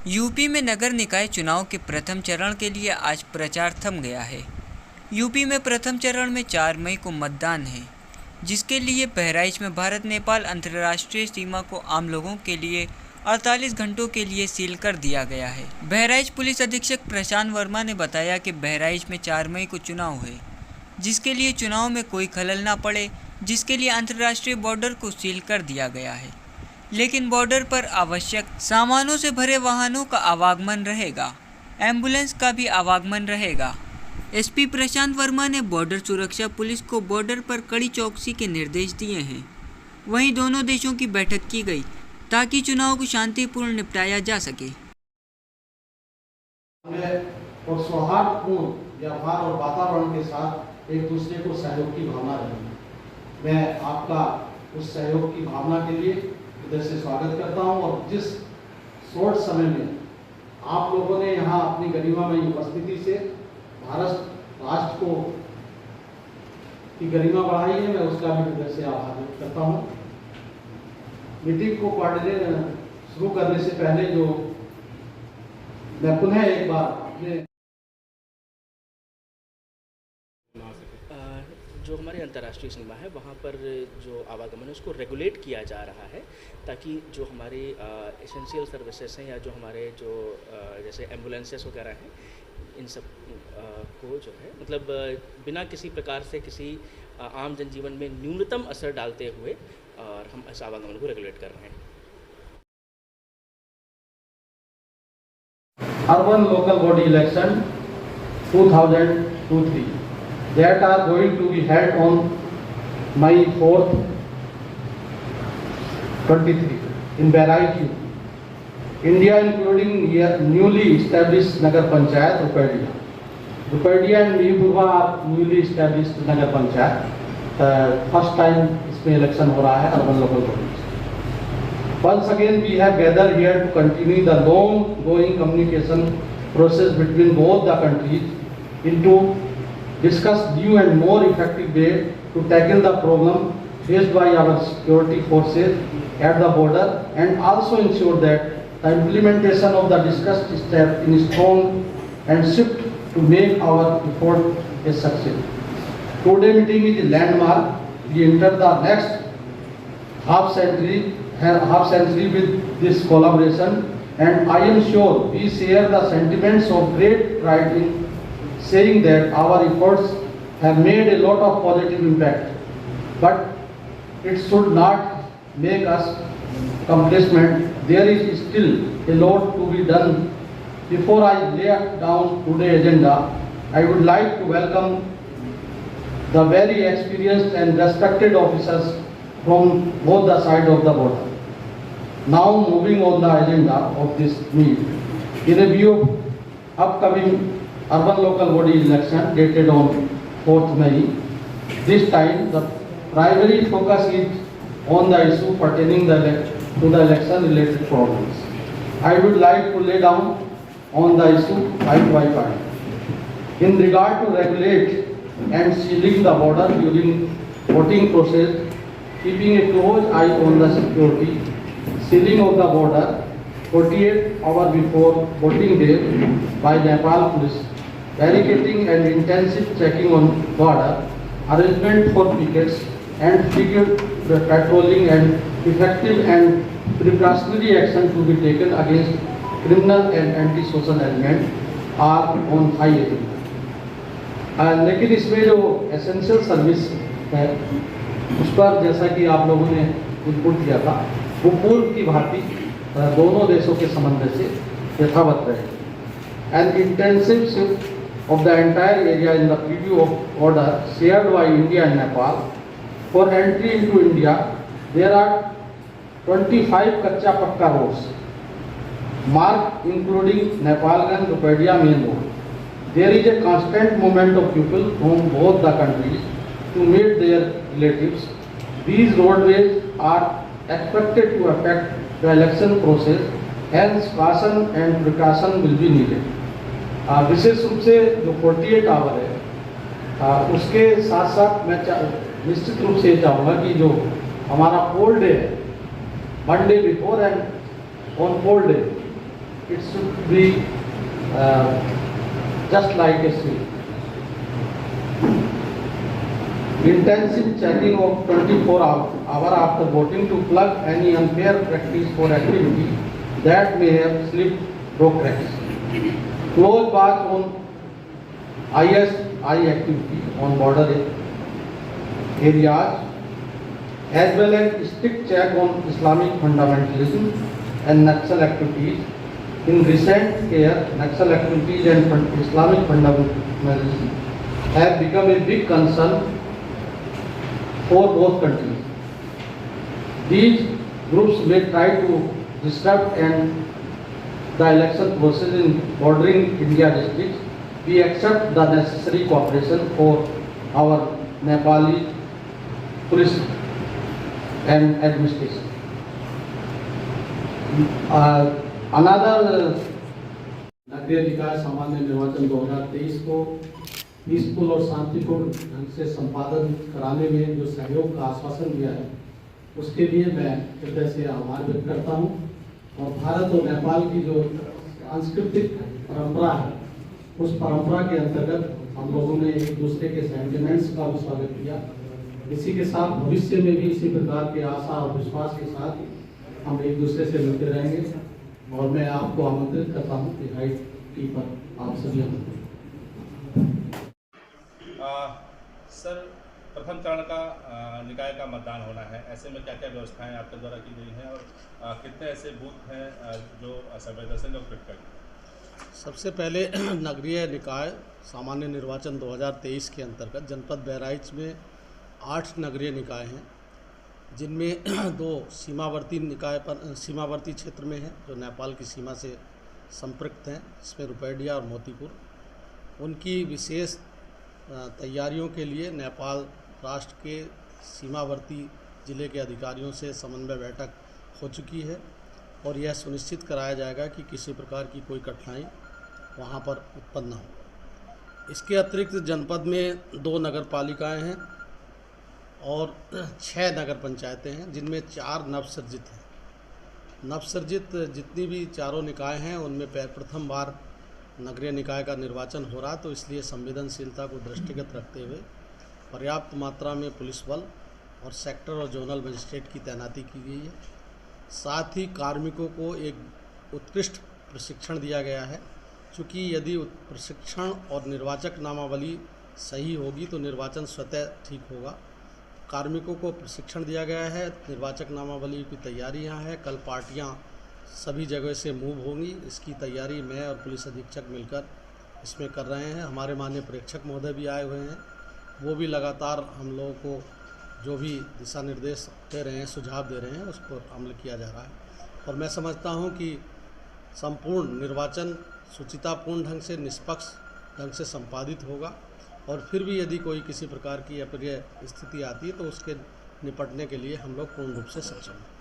UP में नगर निकाय चुनाव के प्रथम चरण के लिए आज प्रचार थम गया है। यूपी में प्रथम चरण में 4 मई को मतदान है, जिसके लिए बहराइच में भारत नेपाल अंतर्राष्ट्रीय सीमा को आम लोगों के लिए 48 घंटों के लिए सील कर दिया गया है। बहराइच पुलिस अधीक्षक प्रशांत वर्मा ने बताया कि बहराइच में 4 मई को चुनाव है, जिसके लिए चुनाव में कोई खलल न पड़े, जिसके लिए अंतर्राष्ट्रीय बॉर्डर को सील कर दिया गया है, लेकिन बॉर्डर पर आवश्यक सामानों से भरे वाहनों का आवागमन रहेगा। एम्बुलेंस का भी आवागमन रहेगा। एसपी प्रशांत वर्मा ने बॉर्डर सुरक्षा पुलिस को बॉर्डर पर कड़ी चौकसी के निर्देश दिए हैं। वहीं दोनों देशों की बैठक की गई ताकि चुनाव को शांतिपूर्ण निपटाया जा सके। और सौहार्दपूर्ण व्यवहार और वातावरण के साथ एक दूसरे को सहयोग की भावना रही। मैं आपका उस सहयोग की भावना के लिए इधर से स्वागत करता हूं और जिस शॉर्ट समय में आप लोगों ने यहाँ अपनी गरिमामयी उपस्थिति से भारत राष्ट्र को की गरिमा बढ़ाई है, मैं उसका भी इधर से आभार व्यक्त करता हूँ। मीटिंग को शुरू करने से पहले मैं पुनः एक बार जो हमारे अंतर्राष्ट्रीय सीमा है वहाँ पर जो आवागमन है उसको रेगुलेट किया जा रहा है, ताकि जो हमारे एसेंशियल सर्विसेज हैं या जो हमारे जैसे एम्बुलेंसेस वगैरह हैं, इन सब को जो है मतलब बिना किसी प्रकार से किसी आम जनजीवन में न्यूनतम असर डालते हुए और हम इस आवागमन को रेगुलेट कर रहे हैं। Urban local body election 2023 that are going to be held on May 4th, 23 in Baraich, India, including newly established Nagar Panchayat, Rupedia and Mihipurwa are newly established Nagar Panchayat. First time इसमें election हो रहा है urban local bodies. Once again we have gathered here to continue the long-going communication process between both the countries into discuss new and more effective way to tackle the problem faced by our security forces at the border and also ensure that the implementation of the discussed step is strong and swift to make our effort a success. Today's meeting is a landmark. We enter the next half century with this collaboration, and I am sure we share the sentiments of great pride in saying that our efforts have made a lot of positive impact, but it should not make us complacent. There is still a lot to be done. Before I lay down today's agenda, I would like to welcome the very experienced and respected officers from both the sides of the border. Now moving on the agenda of this meet, in a view of upcoming urban local body election dated on 4th May. This time the primary focus is on the issue pertaining to the election related problems. I would like to lay down on the issue point by point. In regard to regulate and sealing the border during voting process, keeping a close eye on the security, sealing of the border 48 hours before voting day by Nepal police, barricading and intensive checking on border, arrangement for pickets and frequent patrolling and effective and precautionary action to be taken against criminal and anti-social element are on high agenda. लेकिन इसमें जो essential service है उस पर जैसा कि आप लोगों ने इनपुट दिया था, वो पूर्व की भांति दोनों देशों के समन्वय से यथावत रहे। An intensive shift of the entire area in the preview of order shared by India and Nepal. For entry into India, there are 25 kacha pakka roads marked including Nepalganj Rupedia main road. There is a constant movement of people from both the countries to meet their relatives. These roadways are expected to affect the election process, hence caution and precaution will be needed. विशेष रूप से जो 48 our है उसके साथ साथ मैं निश्चित रूप से चाहूँगा कि जो हमारा पोल डे है, Monday before and on poll day it should be just like a seal. Intensive checking of 24 hours after voting to plug any unfair practice for activity that may have slipped through cracks. Close watch on ISI activity on border areas, as well as strict check on Islamic fundamentalism and Naxal activities. In recent years, Naxal activities and Islamic fundamentalism have become a big concern for both countries. These groups may try to disrupt the election process in bordering India districts. We accept the necessary cooperation for our Nepali police and administration. Another नगरीय निकाय सामान्य निर्वाचन 2023 को peaceful और शांतिपूर्ण ढंग से संपादन कराने में जो सहयोग का आश्वासन दिया है, उसके लिए मैं हृदय से आभार व्यक्त करता हूं। और भारत और नेपाल की जो सांस्कृतिक परंपरा है, उस परंपरा के अंतर्गत हम लोगों ने एक दूसरे के सेंटिमेंट्स का भी स्वागत किया। इसी के साथ भविष्य में भी इसी प्रकार के आशा और विश्वास के साथ हम एक दूसरे से मिलते रहेंगे। और मैं आपको आमंत्रित करता हूं कि हाई टी पर आप सभी सर, प्रथम चरण का निकाय का मतदान होना है, ऐसे में क्या क्या व्यवस्थाएं आपके द्वारा की गई हैं और कितने ऐसे बूथ हैं जो संवेदनशील और क्रिटिकल? सबसे पहले नगरीय निकाय सामान्य निर्वाचन 2023 के अंतर्गत जनपद बहराइच में 8 नगरीय निकाय हैं, जिनमें 2 सीमावर्ती क्षेत्र में हैं जो नेपाल की सीमा से संपृक्त हैं, इसमें रुपैडिया और मोतीपुर। उनकी विशेष तैयारियों के लिए नेपाल राष्ट्र के सीमावर्ती जिले के अधिकारियों से समन्वय बैठक हो चुकी है और यह सुनिश्चित कराया जाएगा कि किसी प्रकार की कोई कठिनाई वहां पर उत्पन्न न हो। इसके अतिरिक्त जनपद में 2 नगर पालिकाएँ हैं और 6 नगर पंचायतें हैं, जिनमें 4 नवसर्जित हैं। नवसर्जित जितनी भी चारों निकाय हैं, उनमें प्रथम बार नगरीय निकाय का निर्वाचन हो रहा, तो इसलिए संवेदनशीलता को दृष्टिगत रखते हुए पर्याप्त मात्रा में पुलिस बल और सेक्टर और जोनल मजिस्ट्रेट की तैनाती की गई है। साथ ही कार्मिकों को एक उत्कृष्ट प्रशिक्षण दिया गया है, चूँकि यदि प्रशिक्षण और निर्वाचक नामावली सही होगी तो निर्वाचन स्वतः ठीक होगा। कार्मिकों को प्रशिक्षण दिया गया है, निर्वाचक नामावली की तैयारी यहाँ है। कल पार्टियाँ सभी जगह से मूव होंगी, इसकी तैयारी मैं और पुलिस अधीक्षक मिलकर इसमें कर रहे हैं। हमारे माननीय प्रेक्षक महोदय भी आए हुए हैं, वो भी लगातार हम लोगों को जो भी दिशा निर्देश दे रहे हैं, सुझाव दे रहे हैं, उस पर अमल किया जा रहा है। और मैं समझता हूँ कि संपूर्ण निर्वाचन शुचितापूर्ण ढंग से, निष्पक्ष ढंग से संपादित होगा। और फिर भी यदि कोई किसी प्रकार की अप्रिय स्थिति आती है तो उसके निपटने के लिए हम लोग पूर्ण रूप से सक्षम हैं।